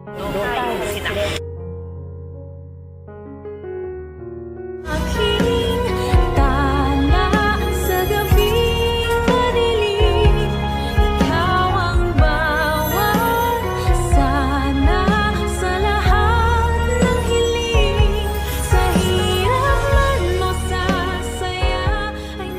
Doon tayo. Aking tala sa gabing madilim, ikaw ang bawat sana sa lahat ng hiling. Sa hirap man o sa saya ay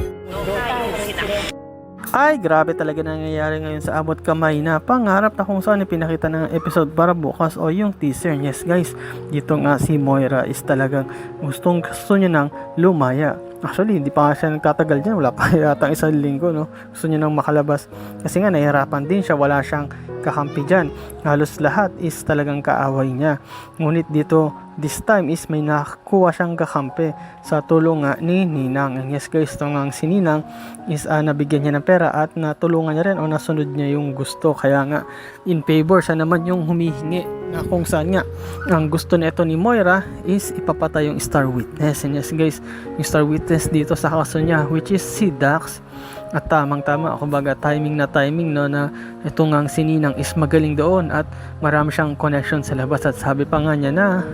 Ay, grabe talaga nangyayari ngayon sa abot kamay na pangarap na kung saan ipinakita ng episode para bukas o yung teaser. Yes guys, dito nga si Moira is talagang gusto niya nang lumaya. Actually, hindi pa nga siya nagtatagal dyan. Wala pa yata isang linggo, no? Gusto niya nang makalabas. Kasi nga, nahihirapan din siya. Wala siyang kakampi dyan. Halos lahat is talagang kaaway niya. Ngunit dito, this time is may nakuha siyang kakampi sa tulong nga ni Ninang. And yes guys, ito nga si Ninang is nabigyan niya ng pera at natulungan niya rin o nasunod niya yung gusto. Kaya nga, in favor siya naman yung humihingi na kung saan nga ang gusto nito ni Moira is ipapatay yung star witness. And yes guys, yung star witness dito sa kaso niya, which is si Dax. At tamang-tama, kumbaga timing na timing, no, na ito ngang si Ninang is magaling doon at marami siyang connection sa labas. At sabi pa nga niya na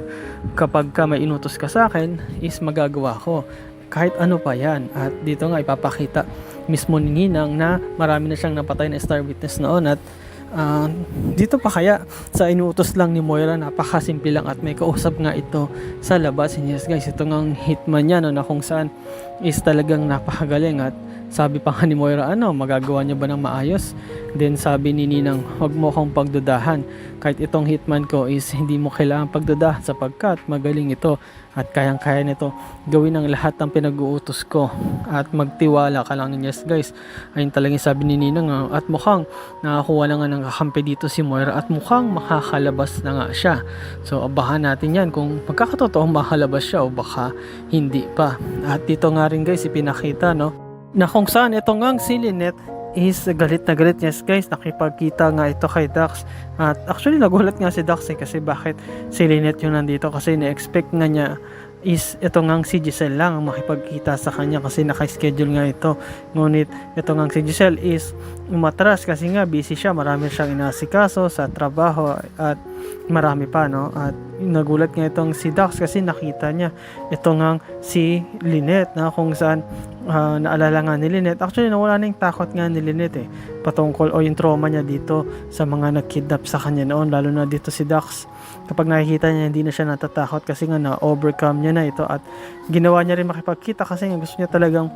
kapag ka may inutos ka sa akin is magagawa ko kahit ano pa yan. At dito nga ipapakita mismo ni Ninang na marami na siyang napatay na star witness noon. At dito pa kaya sa inuutos lang ni Moira, napakasimple lang at may kausap nga ito sa labas. And yes guys, ito ngang hitman niya, no, na kung saan is talagang napakagaling. At sabi pa nga ni Moira, magagawa niya ba ng maayos? Then sabi ni Ninang, huwag mo akong pagdudahan. Kahit itong hitman ko is hindi mo kailangan pagdudahan sapagkat magaling ito at kayang-kaya nito gawin ang lahat ng pinag-uutos ko at magtiwala ka lang. Yes guys, ayun talagang sabi ni Ninang. At mukhang nakakuha na nga ng kakampi dito si Moira at mukhang makakalabas na nga siya. So abahan natin yan kung magkakatotoong makalabas siya o baka hindi pa. At dito nga rin guys ipinakita, no, na kung saan ito ngang si Lynette is galit na galit. Yes guys, nakipagkita nga ito kay Dax. At actually nagulat nga si Dax kasi bakit si Lynette yung nandito, kasi na-expect nga niya is ito ngang si Giselle lang ang makipagkita sa kanya kasi naka-schedule nga ito. Ngunit ito ngang si Giselle is umatras kasi nga busy siya, marami siyang inasikaso sa trabaho at marami pa, no. At nagulat nga itong si Dax kasi nakita niya ito ngang si Lynette na kung saan naalala nga ni Lynette. Actually nawala na yung takot nga ni Lynette patungkol o yung trauma niya dito sa mga nagkidnap sa kanya noon, lalo na dito si Dax. Kapag nakikita niya hindi na siya natatakot kasi nga na-overcome niya na ito at ginawa niya rin makipagkita kasi nga gusto niya talagang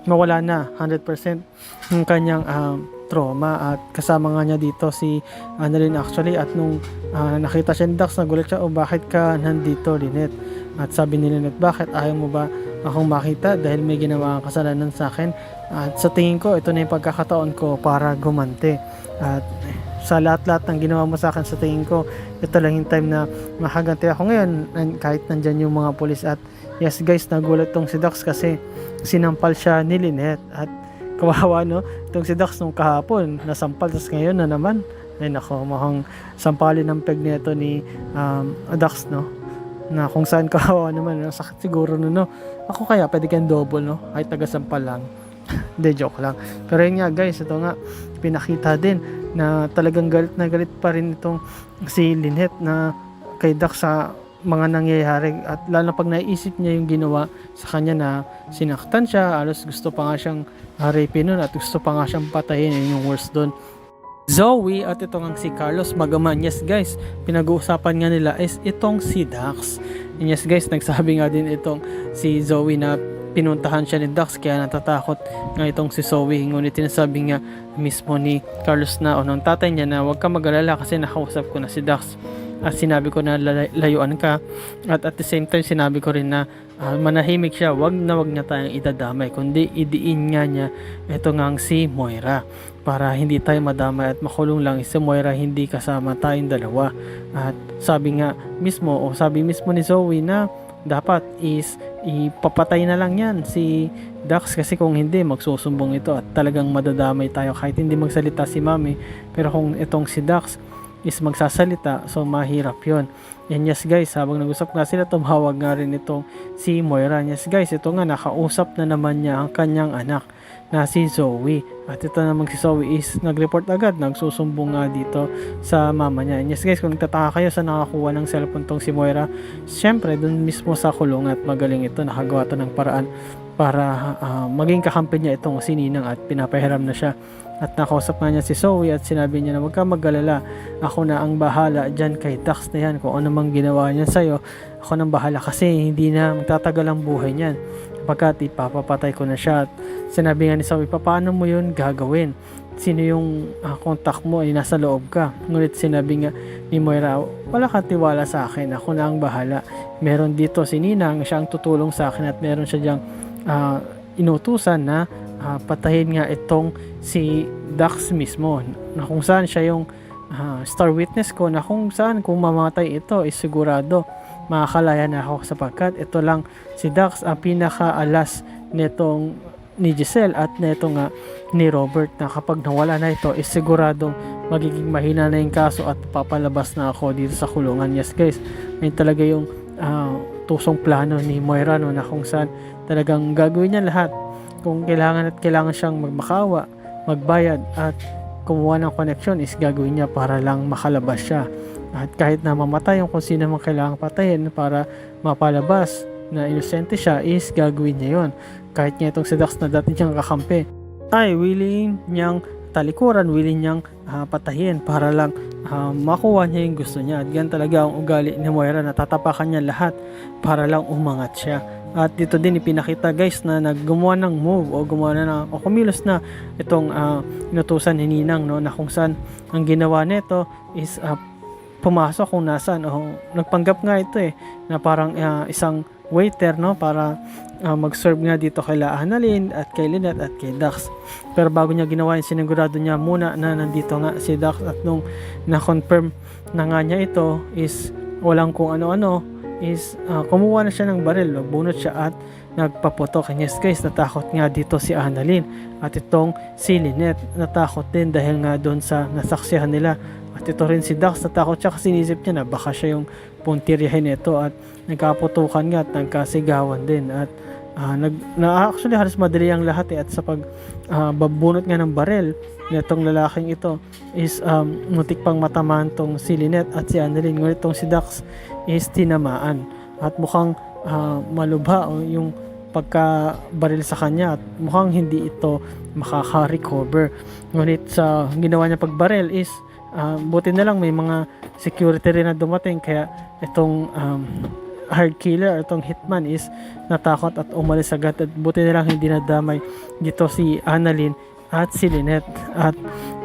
mawala na 100% ng kanyang trauma. At kasama nga niya dito si Annalyn actually. At nung nakita siya ni Dax, nagulat siya, bakit ka nandito, Lynette? At sabi ni Lynette, bakit ayaw mo ba akong makita dahil may ginawa kang kasalanan sa akin? At sa tingin ko ito na yung pagkakataon ko para gumanti. At sa lahat-lahat ng ginawa mo sa akin, sa tingin ko ito lang yung time na makaganti ako ngayon kahit nandyan yung mga pulis. At yes guys, nagulat tong si Dax kasi sinampal siya ni Lynette. At kawawa, no, itong si Dax nung kahapon nasampal, tapos ngayon na naman ay nako, mukhang sampalin ng peg nito ni Dax, no, na kung saan kawawa naman, no? Sakit siguro no. Ako kaya pwede kayong double, no, ay taga-sampal lang. De, joke lang. Pero yun nga guys, ito nga pinakita din na talagang galit na galit pa rin itong si Lynette na kay Dax sa mga nangyayari. At lalo na pag naisip niya yung ginawa sa kanya na sinaktan siya, alos gusto pa nga siyang rape nun at gusto pa nga siyang patayin. Yun yung worst doon. Zoe at itong si Carlos magaman. Yes guys, pinag-uusapan nga nila is itong si Dax. And yes guys, nagsabi nga din itong si Zoe na pinuntahan siya ni Dax kaya natatakot nga itong si Zoe. Ngunit tinasabi nga mismo ni Carlos na o ng tatay niya na huwag ka mag-alala kasi nakausap ko na si Dax at sinabi ko na layuan ka. At the same time sinabi ko rin na manahimik siya, wag niya tayong idadamay kundi idiin nga niya ito ngang si Moira para hindi tayo madamay at makulong lang si Moira, hindi kasama tayong dalawa. At sabi mismo ni Zoe na dapat is ipapatay na lang yan si Dax kasi kung hindi magsusumbong ito at talagang madadamay tayo kahit hindi magsalita si Mami. Pero kung itong si Dax is magsasalita, so mahirap yon. And yes guys, habang nag-usap nga sila, tumawag nga rin itong si Moira. Yes guys, ito nga nakausap na naman niya ang kanyang anak. na si Zoe. At ito namang si Zoe is nag-report agad, nagsusumbong nga dito sa mama niya. And yes guys, kung nagtataka kayo sa nakakuha ng cellphone tong si Moira, syempre dun mismo sa kulungan, at magaling ito, nakagawa to ng paraan para maging kakampi niya itong si Ninang at pinapahiram na siya. At nakausap nga niya si Zoe at sinabi niya na huwag ka mag-alala, ako na ang bahala dyan kay Dax na yan, kung ano mang ginawa niya sa'yo, ako nang bahala kasi hindi na magtatagal ang buhay niyan pagkat ipapapatay ko na siya. At sinabi nga ni Zoe, paano mo yun gagawin? Sino yung contact mo ay nasa loob ka? Ngunit sinabi nga ni Moira, wala ka tiwala sa akin, ako na ang bahala. Meron dito si Ninang, siya ang tutulong sa akin at meron siya dyang inutusan na patayin nga itong si Dax mismo, na kung saan siya yung star witness ko, na kung saan kung mamatay ito is sigurado makakalaya na ako sapagkat ito lang si Dax ang pinaka-alas nitong ni Giselle at neto nga ni Robert, na kapag nawala na ito is siguradong magiging mahina na yung kaso at papalabas na ako dito sa kulungan. Yes guys, yun talaga yung tusong plano ni Moira, no, na kung saan talagang gagawin niya lahat kung kailangan siyang magmakawa, magbayad at kumuha ng connection is gagawin niya para lang makalabas siya. At kahit na mamatay yung kung sino man kailangang patayin para mapalabas na inosente siya is gagawin niya yon. Kahit nga itong si Dax na dati niyang kakampi ay willing niyang talikuran, willing niyang patayin para lang makuha niya yung gusto niya. At yan talaga ang ugali ni Moira, na tatapakan niya lahat para lang umangat siya. At dito din ipinakita guys na naggumawa ng move o gumawa na o kumilos na itong inutusan ni Ninang, no, na kung saan ang ginawa nito is pumasok kung nasaan, o nagpanggap nga ito na parang isang waiter, no, para mag-serve nga dito kay Annalyn at kay Lynette at kay Dax. Pero bago niya ginawa yun, sinigurado niya muna na nandito nga si Dax, at nung na-confirm na nga niya ito is walang kung ano-ano is kumuha na siya ng baril, bunot siya at nagpaputok. And yes guys, natakot nga dito si Annalyn at itong si Lynette natakot din dahil nga doon sa nasaksihan nila. At ito rin si Dax, natakot siya kasi inisip niya na baka siya yung puntiryahin nito, at nagkaputukan nga at nagkasigawan din. At actually halos madali ang lahat at sa pagbabunot nga ng baril nitong lalaking ito is mutik pang matamaan tong si Lynette at si Annalyn. Ngunit itong si Dax is tinamaan at mukhang malubha yung pagkabaril sa kanya at mukhang hindi ito makaka-recover. Ngunit sa ginawa niya pagbaril is buti na lang may mga security rin na dumating, kaya itong hard killer, itong hitman is natakot at umalis agad. At buti na lang hindi nadamay dito si Annalyn at si Lynette. At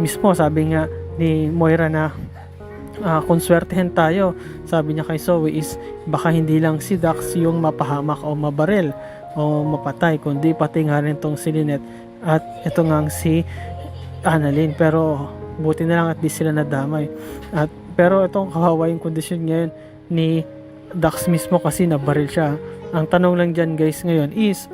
mismo sabi nga ni Moira na kung swertehin tayo, sabi niya kay Zoe, is baka hindi lang si Dax yung mapahamak o mabaril o mapatay, kundi pati nga rin tong si Lynette at ito nga si Annalyn. Pero buti na lang at di sila nadamay. At pero itong kawawa yung kondisyon ngayon ni Dax mismo kasi nabaril siya. Ang tanong lang dyan guys ngayon is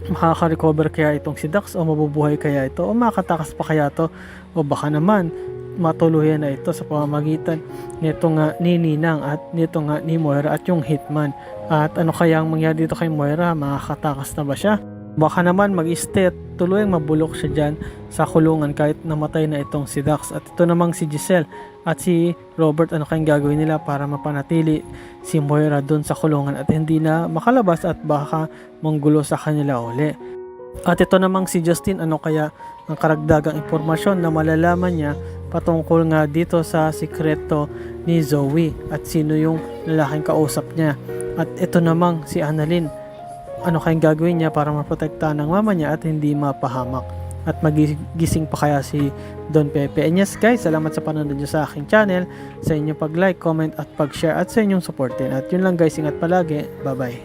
makaka-recover kaya itong si Dax, o mabubuhay kaya ito, o makakatakas pa kaya to, o baka naman matuluyan na ito sa pamamagitan nito nga ni Ninang at nito nga ni Moira at yung hitman. At ano kaya ang mangyari dito kay Moira? Makakatakas na ba siya? Baka naman mag-stay at tuluyang mabulok siya dyan sa kulungan kahit namatay na itong si Dax. At ito namang si Giselle at si Robert, ano kayang gagawin nila para mapanatili si Moira doon sa kulungan at hindi na makalabas at baka manggulo sa kanila uli. At ito namang si Justin, ano kaya ang karagdagang impormasyon na malalaman niya patungkol nga dito sa sikreto ni Zoe at sino yung lalaking kausap niya. At ito namang si Annalyn, ano kayang gagawin niya para maprotektahan ng mama niya at hindi mapahamak, at magigising pa kaya si Don Pepe. And yes guys, salamat sa panonood niyo sa aking channel, sa inyong pag-like, comment at pag-share at sa inyong supportin. At yun lang guys, ingat palagi, bye bye.